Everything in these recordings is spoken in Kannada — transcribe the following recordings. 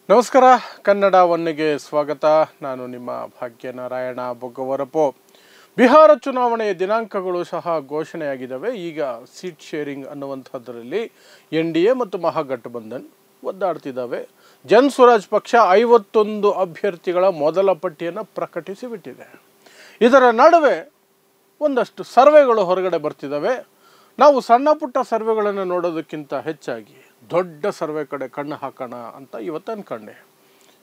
ನಮಸ್ಕಾರ ಕನ್ನಡ ಒನ್ನೆಗೆ ಸ್ವಾಗತ. ನಾನು ನಿಮ್ಮ ಭಾಗ್ಯನಾರಾಯಣ ಬೊಗ್ಗವರಪು. ಬಿಹಾರ ಚುನಾವಣೆಯ ದಿನಾಂಕಗಳು ಸಹ ಘೋಷಣೆಯಾಗಿದ್ದಾವೆ. ಈಗ ಸೀಟ್ ಶೇರಿಂಗ್ ಅನ್ನುವಂಥದ್ರಲ್ಲಿ NDA ಮತ್ತು ಮಹಾಗಠಬಂಧನ್ ಒದ್ದಾಡ್ತಿದ್ದಾವೆ. ಜನ್ ಸ್ವರಾಜ್ ಪಕ್ಷ 51 ಅಭ್ಯರ್ಥಿಗಳ ಮೊದಲ ಪಟ್ಟಿಯನ್ನು ಪ್ರಕಟಿಸಿಬಿಟ್ಟಿದೆ. ಇದರ ನಡುವೆ ಒಂದಷ್ಟು ಸರ್ವೆಗಳು ಹೊರಗಡೆ ಬರ್ತಿದ್ದಾವೆ. ನಾವು ಸಣ್ಣ ಪುಟ್ಟ ಸರ್ವೆಗಳನ್ನು ನೋಡೋದಕ್ಕಿಂತ ಹೆಚ್ಚಾಗಿ ದೊಡ್ಡ ಸರ್ವೆ ಕಡೆ ಕಣ್ಣು ಹಾಕೋಣ ಅಂತ ಇವತ್ತು ಅಂದ್ಕೊಂಡೆ.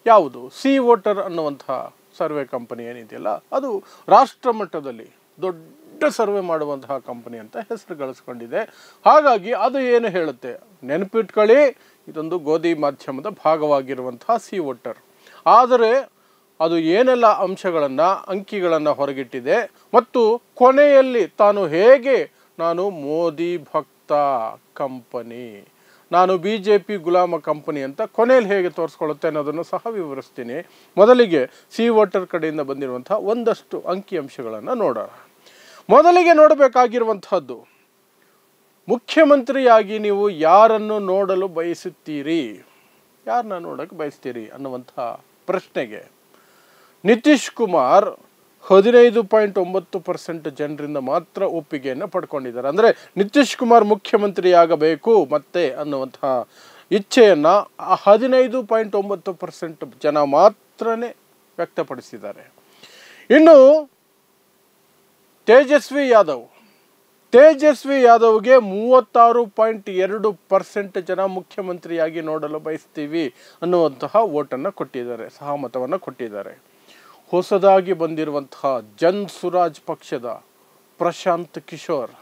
ಯಾವುದು? ಸಿ ವೋಟರ್ ಅನ್ನುವಂಥ ಸರ್ವೆ ಕಂಪನಿ ಏನಿದೆಯಲ್ಲ, ಅದು ರಾಷ್ಟ್ರ ಮಟ್ಟದಲ್ಲಿ ದೊಡ್ಡ ಸರ್ವೆ ಮಾಡುವಂತಹ ಕಂಪನಿ ಅಂತ ಹೆಸರು ಗಳಿಸ್ಕೊಂಡಿದೆ. ಹಾಗಾಗಿ ಅದು ಏನು ಹೇಳುತ್ತೆ ನೆನಪಿಟ್ಕೊಳ್ಳಿ, ಇದೊಂದು ಗೋಧಿ ಮಾಧ್ಯಮದ ಭಾಗವಾಗಿರುವಂತಹ ಸಿ ವೋಟರ್. ಆದರೆ ಅದು ಏನೆಲ್ಲ ಅಂಶಗಳನ್ನು ಅಂಕಿಗಳನ್ನು ಹೊರಗಿಟ್ಟಿದೆ ಮತ್ತು ಕೊನೆಯಲ್ಲಿ ತಾನು ಹೇಗೆ ನಾನು ಮೋದಿ ಭಕ್ತ ಕಂಪನಿ, ನಾನು BJP ಗುಲಾಮ ಕಂಪನಿ ಅಂತ ಕೊನೆಯಲ್ಲಿ ಹೇಗೆ ತೋರಿಸ್ಕೊಳ್ಳುತ್ತೆ ಅನ್ನೋದನ್ನು ಸಹ ವಿವರಿಸ್ತೀನಿ. ಮೊದಲಿಗೆ ಸಿ ವೋಟರ್ ಕಡೆಯಿಂದ ಬಂದಿರುವಂಥ ಒಂದಷ್ಟು ಅಂಕಿಅಂಶಗಳನ್ನು ನೋಡೋಣ. ಮೊದಲಿಗೆ ನೋಡಬೇಕಾಗಿರುವಂಥದ್ದು, ಮುಖ್ಯಮಂತ್ರಿಯಾಗಿ ನೀವು ಯಾರನ್ನು ನೋಡಲು ಬಯಸುತ್ತೀರಿ, ಯಾರನ್ನ ನೋಡೋಕ್ಕೆ ಬಯಸ್ತೀರಿ ಅನ್ನುವಂಥ ಪ್ರಶ್ನೆಗೆ ನಿತೀಶ್ ಕುಮಾರ್ 15.9% ಜನರಿಂದ ಮಾತ್ರ ಒಪ್ಪಿಗೆಯನ್ನು ಪಡ್ಕೊಂಡಿದ್ದಾರೆ. ಅಂದರೆ ನಿತೀಶ್ ಕುಮಾರ್ ಮುಖ್ಯಮಂತ್ರಿಯಾಗಬೇಕು ಮತ್ತೆ ಅನ್ನುವಂತಹ ಇಚ್ಛೆಯನ್ನು 15.9% ಜನ ಮಾತ್ರನೇ ವ್ಯಕ್ತಪಡಿಸಿದ್ದಾರೆ. ಇನ್ನು ತೇಜಸ್ವಿ ಯಾದವ್ಗೆ 36.2% ಜನ ಮುಖ್ಯಮಂತ್ರಿಯಾಗಿ ನೋಡಲು ಬಯಸ್ತೀವಿ ಅನ್ನುವಂತಹ ಓಟನ್ನು ಕೊಟ್ಟಿದ್ದಾರೆ, ಸಹಮತವನ್ನು ಕೊಟ್ಟಿದ್ದಾರೆ. ಹೊಸದಾಗಿ ಬಂದಿರುವಂತಹ ಜನ್ ಸ್ವರಾಜ್ ಪಕ್ಷದ ಪ್ರಶಾಂತ್ ಕಿಶೋರ್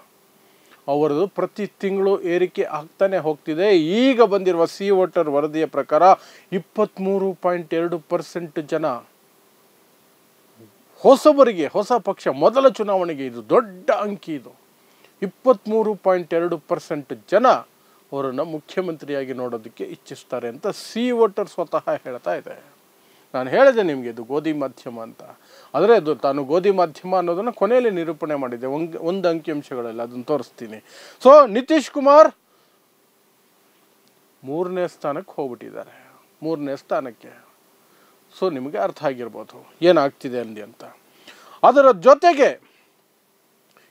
ಅವರದು ಪ್ರತಿ ತಿಂಗಳು ಏರಿಕೆ ಆಗ್ತಾನೆ ಹೋಗ್ತಿದೆ. ಈಗ ಬಂದಿರುವ ಸಿ ವೋಟರ್ ವರದಿಯ ಪ್ರಕಾರ 23.2% ಜನ ಹೊಸಬರಿಗೆ, ಹೊಸ ಪಕ್ಷ, ಮೊದಲ ಚುನಾವಣೆಗೆ ಇದು ದೊಡ್ಡ ಅಂಕಿ. ಇದು 23.2% ಜನ ಅವರನ್ನು ಮುಖ್ಯಮಂತ್ರಿಯಾಗಿ ನೋಡೋದಕ್ಕೆ ಇಚ್ಛಿಸ್ತಾರೆ ಅಂತ ಸಿ ವೋಟರ್ ಸ್ವತಃ ಹೇಳ್ತಾ ಇದೆ. ನಾನು ಹೇಳಿದೆ ನಿಮಗೆ ಇದು ಗೋಧಿ ಮಾಧ್ಯಮ ಅಂತ. ಆದರೆ ಅದು ತಾನು ಗೋಧಿ ಮಾಧ್ಯಮ ಅನ್ನೋದನ್ನು ಕೊನೆಯಲ್ಲಿ ನಿರೂಪಣೆ ಮಾಡಿದೆ ಒಂದು ಅಂಕಿಅಂಶಗಳಲ್ಲಿ, ಅದನ್ನು ತೋರಿಸ್ತೀನಿ. ಸೊ ನಿತೀಶ್ ಕುಮಾರ್ 3ನೇ ಸ್ಥಾನಕ್ಕೆ ಹೋಗ್ಬಿಟ್ಟಿದ್ದಾರೆ, 3ನೇ ಸ್ಥಾನಕ್ಕೆ. ಸೊ ನಿಮಗೆ ಅರ್ಥ ಆಗಿರ್ಬೋದು ಏನಾಗ್ತಿದೆ ಅಂದು ಅಂತ. ಅದರ ಜೊತೆಗೆ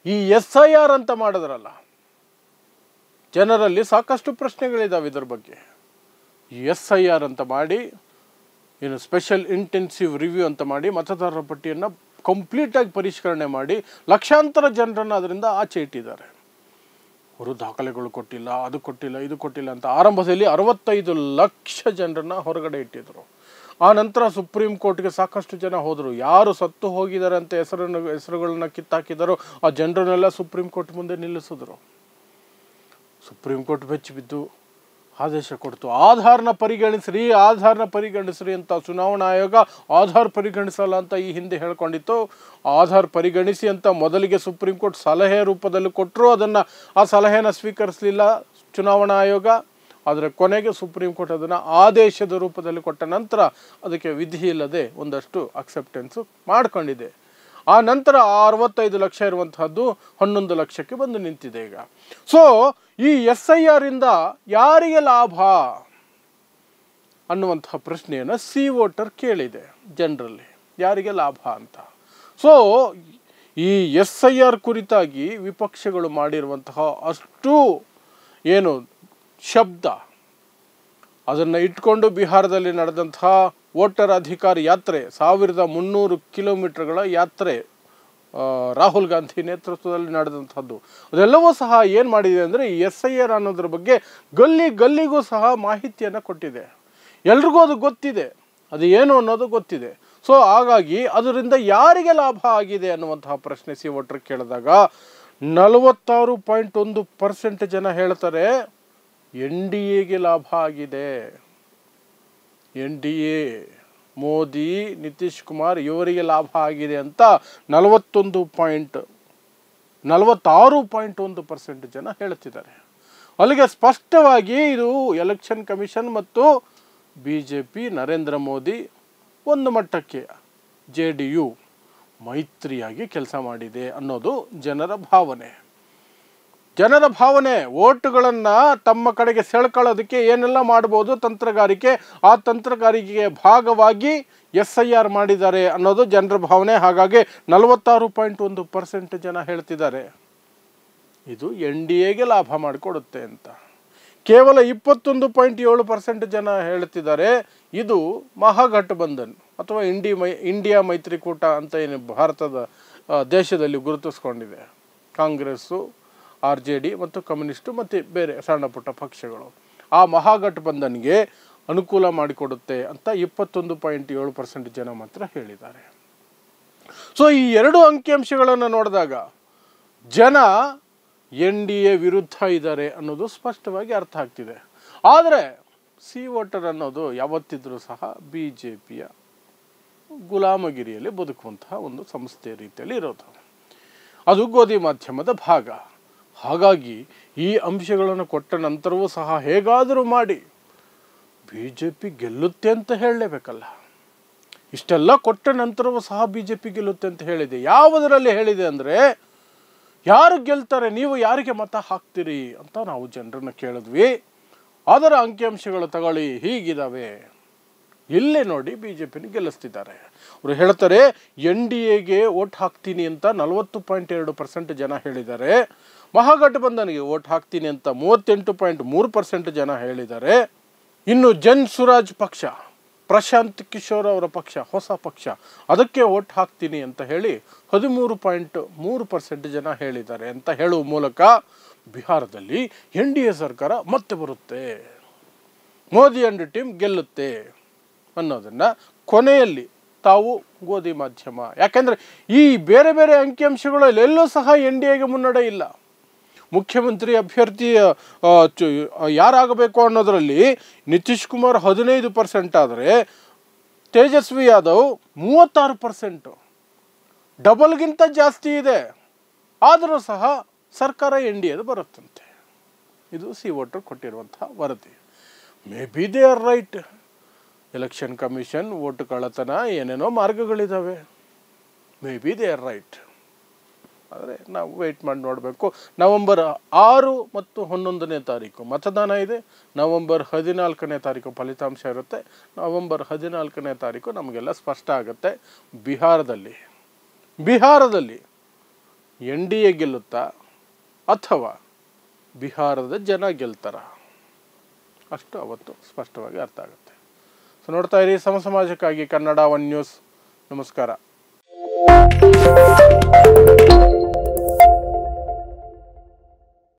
ಈ SIR ಅಂತ ಮಾಡಿದ್ರಲ್ಲ, ಜನರಲ್ಲಿ ಸಾಕಷ್ಟು ಪ್ರಶ್ನೆಗಳಿದ್ದಾವೆ ಇದರ ಬಗ್ಗೆ. ಈ SIR ಅಂತ ಮಾಡಿ, ಏನು ಸ್ಪೆಷಲ್ ಇಂಟೆನ್ಸಿವ್ ರಿವ್ಯೂ ಅಂತ ಮಾಡಿ, ಮತದಾರರ ಪಟ್ಟಿಯನ್ನು ಕಂಪ್ಲೀಟಾಗಿ ಪರಿಷ್ಕರಣೆ ಮಾಡಿ ಲಕ್ಷಾಂತರ ಜನರನ್ನು ಅದರಿಂದ ಆಚೆ ಇಟ್ಟಿದ್ದಾರೆ. ಅವರು ದಾಖಲೆಗಳು ಕೊಟ್ಟಿಲ್ಲ, ಅದು ಕೊಟ್ಟಿಲ್ಲ, ಇದು ಕೊಟ್ಟಿಲ್ಲ ಅಂತ ಆರಂಭದಲ್ಲಿ 65 ಲಕ್ಷ ಜನರನ್ನು ಹೊರಗಡೆ ಇಟ್ಟಿದ್ರು. ಆ ನಂತರ ಸುಪ್ರೀಂ ಕೋರ್ಟ್ಗೆ ಸಾಕಷ್ಟು ಜನ ಹೋದರು. ಯಾರು ಸತ್ತು ಹೋಗಿದ್ದಾರೆ ಅಂತ ಹೆಸರುಗಳನ್ನ ಕಿತ್ತಾಕಿದಾರೋ ಆ ಜನರನ್ನೆಲ್ಲ ಸುಪ್ರೀಂ ಕೋರ್ಟ್ ಮುಂದೆ ನಿಲ್ಲಿಸಿದ್ರು. ಸುಪ್ರೀಂ ಕೋರ್ಟ್ ಬೆಚ್ಚಿ ಬಿದ್ದು ಆದೇಶ ಕೊಡ್ತು, ಆಧಾರ್ನ ಪರಿಗಣಿಸ್ರಿ ಅಂತ. ಚುನಾವಣಾ ಆಯೋಗ ಆಧಾರ್ ಪರಿಗಣಿಸಲ್ಲ ಅಂತ ಈ ಹಿಂದೆ ಹೇಳ್ಕೊಂಡಿತ್ತು. ಆಧಾರ್ ಪರಿಗಣಿಸಿ ಅಂತ ಮೊದಲಿಗೆ ಸುಪ್ರೀಂ ಕೋರ್ಟ್ ಸಲಹೆ ರೂಪದಲ್ಲಿ ಕೊಟ್ಟರು. ಆ ಸಲಹೆನ ಸ್ವೀಕರಿಸಲಿಲ್ಲ ಚುನಾವಣಾ ಆಯೋಗ. ಆದರೆ ಕೊನೆಗೆ ಸುಪ್ರೀಂ ಕೋರ್ಟ್ ಅದನ್ನು ಆದೇಶದ ರೂಪದಲ್ಲಿ ಕೊಟ್ಟ ನಂತರ ಅದಕ್ಕೆ ವಿಧಿ ಇಲ್ಲದೆ ಒಂದಷ್ಟು ಅಕ್ಸೆಪ್ಟೆನ್ಸು ಮಾಡ್ಕೊಂಡಿದೆ. ಆ ನಂತರ 65 ಲಕ್ಷ ಇರುವಂತಹದ್ದು 11 ಲಕ್ಷಕ್ಕೆ ಬಂದು ನಿಂತಿದೆ ಈಗ. ಸೊ ಈ SIR ಇಂದ ಯಾರಿಗೆ ಲಾಭ ಅನ್ನುವಂತಹ ಪ್ರಶ್ನೆಯನ್ನು ಸಿ ವೋಟರ್ ಕೇಳಿದೆ ಜನರಲ್ಲಿ, ಯಾರಿಗೆ ಲಾಭ ಅಂತ. ಸೊ ಈ SIR ಕುರಿತಾಗಿ ವಿಪಕ್ಷಗಳು ಮಾಡಿರುವಂತಹ ಅಷ್ಟು ಏನು ಶಬ್ದ, ಅದನ್ನು ಇಟ್ಕೊಂಡು ಬಿಹಾರದಲ್ಲಿ ನಡೆದಂತಹ ವೋಟರ್ ಅಧಿಕಾರ ಯಾತ್ರೆ, 1300 ಕಿಲೋಮೀಟರ್ಗಳ ಯಾತ್ರೆ ರಾಹುಲ್ ಗಾಂಧಿ ನೇತೃತ್ವದಲ್ಲಿ ನಡೆದಂಥದ್ದು, ಅದೆಲ್ಲವೂ ಸಹ ಏನು ಮಾಡಿದೆ ಅಂದರೆ ಈ SIR ಅನ್ನೋದ್ರ ಬಗ್ಗೆ ಗಲ್ಲಿಗೂ ಸಹ ಮಾಹಿತಿಯನ್ನು ಕೊಟ್ಟಿದೆ. ಎಲ್ರಿಗೂ ಅದು ಗೊತ್ತಿದೆ, ಅದು ಏನು ಅನ್ನೋದು ಗೊತ್ತಿದೆ. ಸೊ ಹಾಗಾಗಿ ಅದರಿಂದ ಯಾರಿಗೆ ಲಾಭ ಆಗಿದೆ ಅನ್ನುವಂತಹ ಪ್ರಶ್ನೆ ಸಿ ವೋಟರ್ ಕೇಳಿದಾಗ 46.1% ಜನ ಹೇಳ್ತಾರೆ NDAಗೆ ಲಾಭ ಆಗಿದೆ. NDA, ಮೋದಿ, ನಿತೀಶ್ ಕುಮಾರ್ ಇವರಿಗೆ ಲಾಭ ಆಗಿದೆ ಅಂತ 46.1% ಜನ ಹೇಳ್ತಿದ್ದಾರೆ. ಅಲ್ಲಿಗೆ ಸ್ಪಷ್ಟವಾಗಿ ಇದು ಎಲೆಕ್ಷನ್ ಕಮಿಷನ್ ಮತ್ತು BJP, ನರೇಂದ್ರ ಮೋದಿ ಒಂದು ಮಟ್ಟಕ್ಕೆ JDU ಮೈತ್ರಿಯಾಗಿ ಕೆಲಸ ಮಾಡಿದೆ ಅನ್ನೋದು ಜನರ ಭಾವನೆ. ಜನರ ಭಾವನೆ ಓಟುಗಳನ್ನು ತಮ್ಮ ಕಡೆಗೆ ಸೆಳ್ಕೊಳ್ಳೋದಕ್ಕೆ ಏನೆಲ್ಲ ಮಾಡ್ಬೋದು ತಂತ್ರಗಾರಿಕೆ, ಆ ತಂತ್ರಗಾರಿಕೆಯ ಭಾಗವಾಗಿ SIR ಮಾಡಿದ್ದಾರೆ ಅನ್ನೋದು ಜನರ ಭಾವನೆ. ಹಾಗಾಗಿ 46.1% ಜನ ಹೇಳ್ತಿದ್ದಾರೆ ಇದು NDAಗೆ ಲಾಭ ಮಾಡಿಕೊಡುತ್ತೆ ಅಂತ. ಕೇವಲ 21.7% ಜನ ಹೇಳ್ತಿದ್ದಾರೆ ಇದು ಮಹಾಗಠಬಂಧನ್ ಅಥವಾ ಇಂಡಿಯಾ ಮೈತ್ರಿಕೂಟ ಅಂತ ಏನು ಭಾರತದ ದೇಶದಲ್ಲಿ ಗುರುತಿಸ್ಕೊಂಡಿದೆ, ಕಾಂಗ್ರೆಸ್ಸು, RJD ಮತ್ತು ಕಮ್ಯುನಿಸ್ಟು ಮತ್ತು ಬೇರೆ ಸಣ್ಣ ಪುಟ್ಟ ಪಕ್ಷಗಳು, ಆ ಮಹಾಗಠಬಂಧನ್ಗೆ ಅನುಕೂಲ ಮಾಡಿಕೊಡುತ್ತೆ ಅಂತ 21.7% ಜನ ಮಾತ್ರ ಹೇಳಿದ್ದಾರೆ. ಸೊ ಈ ಎರಡು ಅಂಕಿಅಂಶಗಳನ್ನು ನೋಡಿದಾಗ ಜನ NDA ವಿರುದ್ಧ ಇದ್ದಾರೆ ಅನ್ನೋದು ಸ್ಪಷ್ಟವಾಗಿ ಅರ್ಥ ಆಗ್ತಿದೆ. ಆದರೆ ಸಿ ವೋಟರ್ ಅನ್ನೋದು ಯಾವತ್ತಿದ್ರೂ ಸಹ BJPಯ ಗುಲಾಮಗಿರಿಯಲ್ಲಿ ಬದುಕುವಂತಹ ಒಂದು ಸಂಸ್ಥೆ ರೀತಿಯಲ್ಲಿ ಇರೋದು, ಅದು ಗೋಧಿ ಮಾಧ್ಯಮದ ಭಾಗ. ಹಾಗಾಗಿ ಈ ಅಂಶಗಳನ್ನು ಕೊಟ್ಟ ನಂತರವೂ ಸಹ ಹೇಗಾದರೂ ಮಾಡಿ BJP ಗೆಲ್ಲುತ್ತೆ ಅಂತ ಹೇಳಲೇಬೇಕಲ್ಲ. ಇಷ್ಟೆಲ್ಲ ಕೊಟ್ಟ ನಂತರವೂ ಸಹ BJP ಗೆಲ್ಲುತ್ತೆ ಅಂತ ಹೇಳಿದೆ. ಯಾವುದರಲ್ಲಿ ಹೇಳಿದೆ ಅಂದರೆ, ಯಾರು ಗೆಲ್ತಾರೆ, ನೀವು ಯಾರಿಗೆ ಮತ ಹಾಕ್ತೀರಿ ಅಂತ ನಾವು ಜನರನ್ನು ಕೇಳಿದ್ವಿ. ಅದರ ಅಂಕಿಅಂಶಗಳು ತಗೊಳ್ಳಿ, ಹೀಗಿದ್ದಾವೆ. ಇಲ್ಲೇ ನೋಡಿ BJPನ ಗೆಲ್ಲಿಸ್ತಿದ್ದಾರೆ. ಅವರು ಹೇಳ್ತಾರೆ NDAಗೆ ವೋಟ್ ಹಾಕ್ತೀನಿ ಅಂತ 40.2% ಜನ ಹೇಳಿದ್ದಾರೆ, ಮಹಾಗಠಬಂಧನ್ಗೆ ವೋಟ್ ಹಾಕ್ತೀನಿ ಅಂತ 38.3% ಜನ ಹೇಳಿದ್ದಾರೆ. ಇನ್ನು ಜನ್ ಸುರಾಜ್ ಪಕ್ಷ, ಪ್ರಶಾಂತ್ ಕಿಶೋರ್ ಅವರ ಪಕ್ಷ, ಹೊಸ ಪಕ್ಷ, ಅದಕ್ಕೆ ವೋಟ್ ಹಾಕ್ತೀನಿ ಅಂತ ಹೇಳಿ 13.3% ಜನ ಹೇಳಿದ್ದಾರೆ ಅಂತ ಹೇಳುವ ಮೂಲಕ ಬಿಹಾರದಲ್ಲಿ NDA ಸರ್ಕಾರ ಮತ್ತೆ ಬರುತ್ತೆ, ಮೋದಿ ಅಂಡ್ ಟೀಮ್ ಗೆಲ್ಲುತ್ತೆ ಅನ್ನೋದನ್ನು ಕೊನೆಯಲ್ಲಿ ತಾವು ಗೋಧಿ ಮಾಧ್ಯಮ, ಯಾಕೆಂದರೆ ಈ ಬೇರೆ ಬೇರೆ ಅಂಕಿಅಂಶಗಳಲ್ಲಿ ಎಲ್ಲೂ ಸಹ NDAಗೆ ಮುನ್ನಡೆ ಇಲ್ಲ. ಮುಖ್ಯಮಂತ್ರಿ ಅಭ್ಯರ್ಥಿ ಯಾರಾಗಬೇಕು ಅನ್ನೋದರಲ್ಲಿ ನಿತೀಶ್ ಕುಮಾರ್ 15% ಆದರೆ ತೇಜಸ್ವಿ ಯಾದವ್ 36%, ಡಬಲ್ಗಿಂತ ಜಾಸ್ತಿ ಇದೆ. ಆದರೂ ಸಹ ಸರ್ಕಾರ NDAದು ಬರುತ್ತಂತೆ. ಇದು ಸಿ ವೋಟರ್ ಕೊಟ್ಟಿರುವಂತಹ ವರದಿ. May be they are right. Election commission, vote ಕಳ್ಳತನ, ಏನೇನೋ ಮಾರ್ಗಗಳಿದ್ದಾವೆ. May be they are right. ಆದರೆ ನಾವು ವೆಯ್ಟ್ ಮಾಡಿ ನೋಡಬೇಕು. ನವೆಂಬರ್ 6 ಮತ್ತು 11ನೇ ತಾರೀಕು ಮತದಾನ ಇದೆ. ನವೆಂಬರ್ 14ನೇ ತಾರೀಕು ಫಲಿತಾಂಶ ಇರುತ್ತೆ. ನವೆಂಬರ್ 14ನೇ ತಾರೀಕು ನಮಗೆಲ್ಲ ಸ್ಪಷ್ಟ ಆಗುತ್ತೆ. ಬಿಹಾರದಲ್ಲಿ NDA ಗೆಲ್ಲುತ್ತಾ ಅಥವಾ ಬಿಹಾರದ ಜನ ಗೆಲ್ತಾರ, ಅಷ್ಟು ಅವತ್ತು ಸ್ಪಷ್ಟವಾಗಿ ಅರ್ಥ ಆಗುತ್ತೆ. ಸೊ ನೋಡ್ತಾ ಇರಿ ಸಮ ಸಮಾಜಕ್ಕಾಗಿ ಕನ್ನಡ 1 ನ್ಯೂಸ್. ನಮಸ್ಕಾರ.